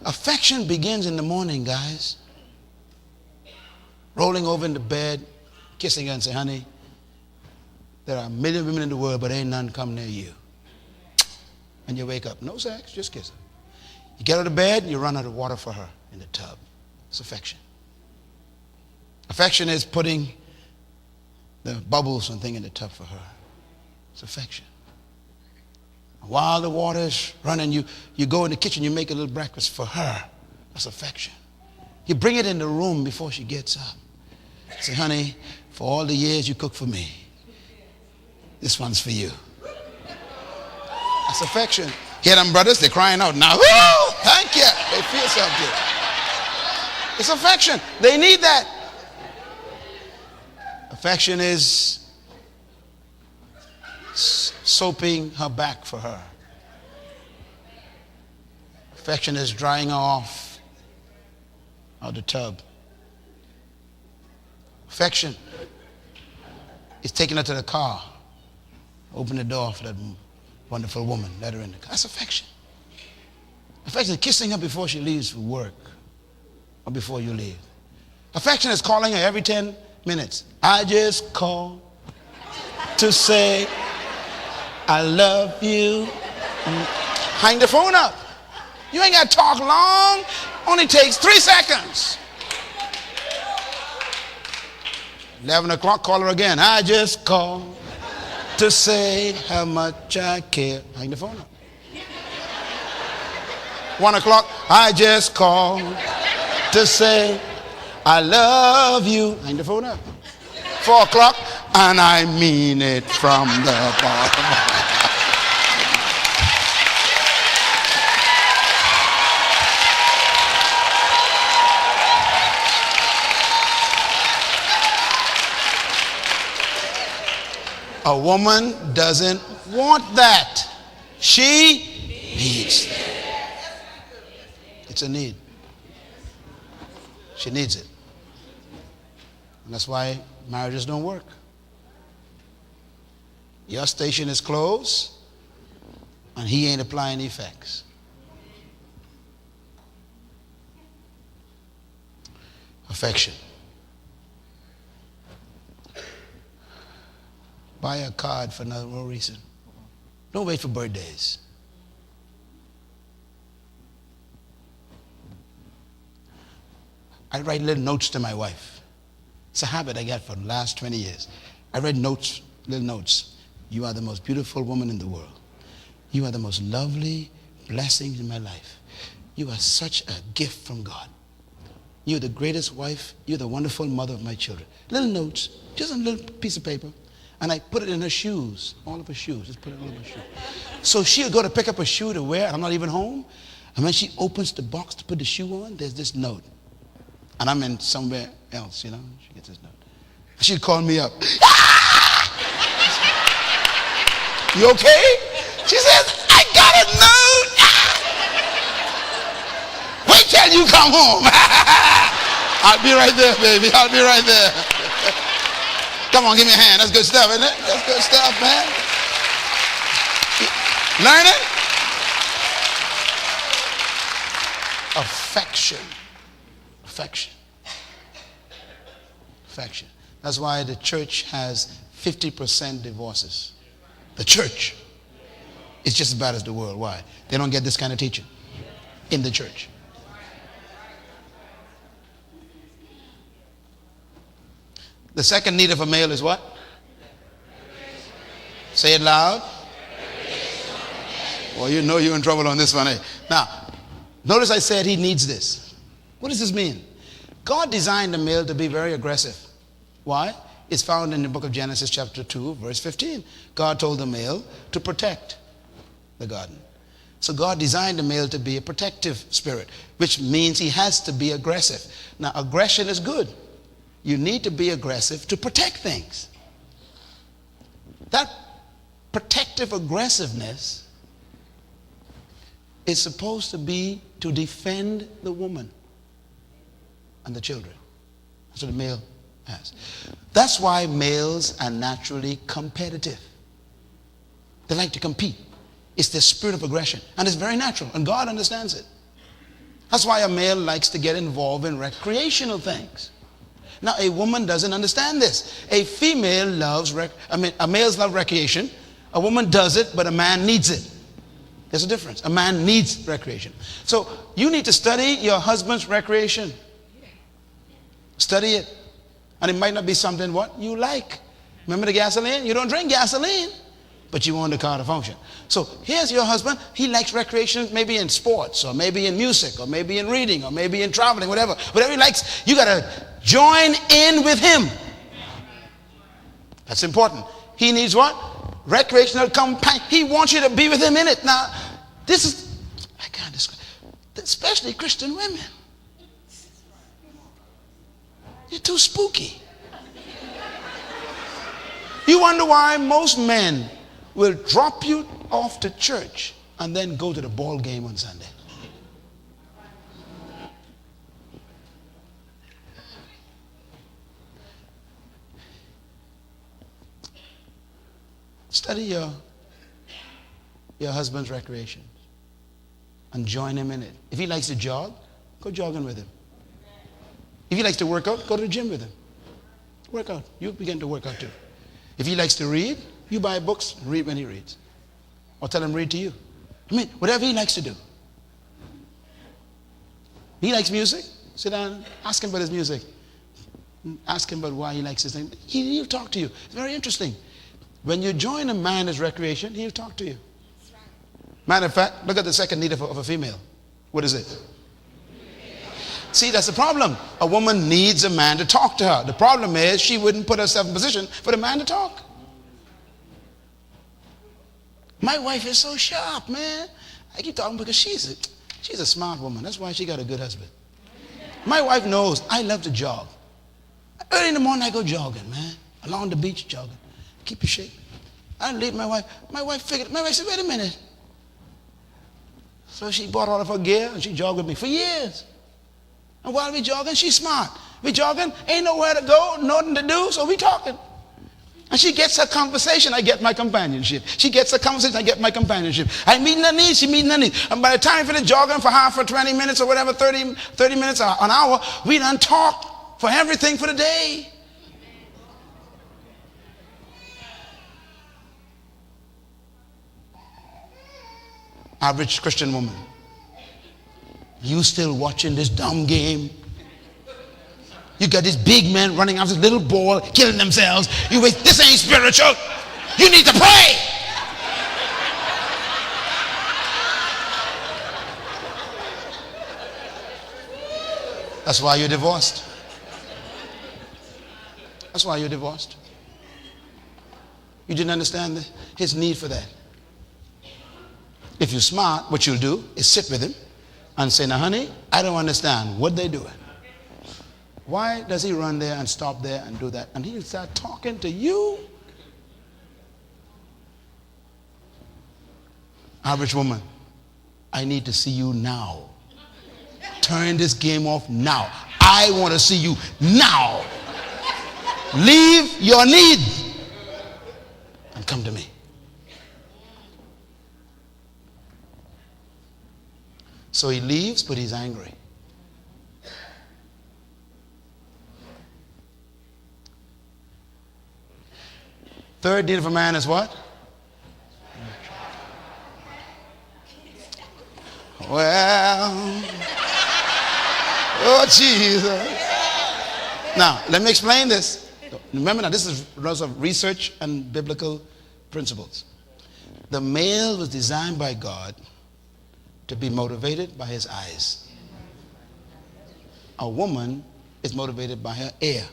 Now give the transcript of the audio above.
Affection begins in the morning, guys. Rolling over in the bed, kissing her and say, honey, there are a million women in the world, but ain't none come near you. And you wake up, no sex, just kiss her. You get out of bed, and you run out of water for her in the tub. It's affection. Affection is putting the bubbles and thing in the tub for her. It's affection. While the water is running, you go in the kitchen, you make a little breakfast for her. That's affection. You bring it in the room before she gets up. Say, honey, for all the years you cook for me, this one's for you. That's affection. Hear them brothers, they're crying out now. Woo! Thank you. They feel something. It's affection. They need that. Affection is soaping her back for her. Affection is drying her off of the tub. Affection is taking her to the car. Open the door for that wonderful woman. Let her in the car. That's affection. Affection is kissing her before she leaves for work or before you leave. Affection is calling her every 10 minutes. I just called to say I love you. Hang the phone up. You ain't got to talk long. Only takes 3 seconds. 11 o'clock, call her again. I just called to say how much I care. Hang the phone up. 1 o'clock, I just called to say I love you. Hang the phone up. 4 o'clock, and I mean it from the bottom. A woman doesn't want that. She needs it. It's a need. She needs it. And that's why marriages don't work. Your station is closed, and he ain't applying effects. Affection. Buy a card for no reason. Don't wait for birthdays. I write little notes to my wife. It's a habit I got for the last 20 years. I write notes, little notes. You are the most beautiful woman in the world. You are the most lovely blessing in my life. You are such a gift from God. You're the greatest wife. You're the wonderful mother of my children. Little notes, just a little piece of paper. And I put it in her shoes, all of her shoes. Just put it all in her shoes. So she'll go to pick up a shoe to wear. I'm not even home. And when she opens the box to put the shoe on, there's this note. And I'm in somewhere else, you know. She gets this note. She'd call me up. Ah! You okay? She says, I got a note. Ah! Wait till you come home. I'll be right there, baby. I'll be right there. Come on, give me a hand. That's good stuff, isn't it? That's good stuff, man. Learn it? Affection. Affection. Affection. That's why the church has 50% divorces. The church is just as bad as the world. Why? They don't get this kind of teaching in the church. The second need of a male is what? Say it loud. Well, you know you're in trouble on this one. Eh? Now, notice I said he needs this. What does this mean? God designed the male to be very aggressive. Why? It's found in the book of Genesis chapter 2, verse 15. God told the male to protect the garden. So God designed the male to be a protective spirit, which means he has to be aggressive. Now, aggression is good. You need to be aggressive to protect things. That protective aggressiveness is supposed to be to defend the woman and the children. That's what a male has. That's why males are naturally competitive. They like to compete. It's the spirit of aggression. And it's very natural. And God understands it. That's why a male likes to get involved in recreational things. Now, a woman doesn't understand this. A female loves, a males love recreation. A woman does it, but a man needs it. There's a difference. A man needs recreation. So you need to study your husband's recreation. Study it. And it might not be something what you like. Remember the gasoline? You don't drink gasoline, but you want the car to function. So here's your husband. He likes recreation, maybe in sports, or maybe in music, or maybe in reading, or maybe in traveling, whatever. Whatever he likes, you got to join in with him. That's important. He needs what? Recreational companion. He wants you to be with him in it. Now, this is, I can't describe, especially Christian women. You're too spooky. You wonder why most men will drop you off to church and then go to the ball game on Sunday. Study your husband's recreation and join him in it. If he likes to jog, go jogging with him. If he likes to work out, go to the gym with him. Work out. You begin to work out too. If he likes to read, you buy books and read when he reads. Or tell him read to you. I mean, whatever he likes to do. He likes music. Sit down, ask him about his music. Ask him about why he likes his thing. He'll talk to you. It's very interesting. When you join a man as recreation, he'll talk to you. Matter of fact, look at the second need of a female. What is it? See, that's the problem. A woman needs a man to talk to her. The problem is she wouldn't put herself in position for the man to talk. My wife is so sharp, man. I keep talking because she's a smart woman. That's why she got a good husband. My wife knows I love to jog. Early in the morning I go jogging, man. Along the beach jogging. Keep your shape. I leave my wife. My wife said, wait a minute. So she bought all of her gear and she jogged with me for years. And while we jogging, she's smart. We jogging, ain't nowhere to go, nothing to do, so we talking. And she gets her conversation, I get my companionship. She gets her conversation, I get my companionship. I meet her needs, she meets her needs. And by the time we finish jogging for half or 20 minutes or whatever, 30 minutes or an hour, we done talk for everything for the day. Average Christian woman. You still watching this dumb game? You got this big man running after this little boy, killing themselves. You wait, this ain't spiritual. You need to pray. That's why you're divorced. That's why you're divorced. You didn't understand his need for that. If you're smart, what you'll do is sit with him and say, now honey, I don't understand what they're doing. Why does he run there and stop there and do that? And he'll start talking to you. Average woman, I need to see you now. Turn this game off now. I want to see you now. Leave your need and come to me. So he leaves, but he's angry. Third need of a man is what? Well, oh Jesus. Now, let me explain this. Remember now, this is lots of research and biblical principles. The male was designed by God to be motivated by his eyes. A woman is motivated by her ear.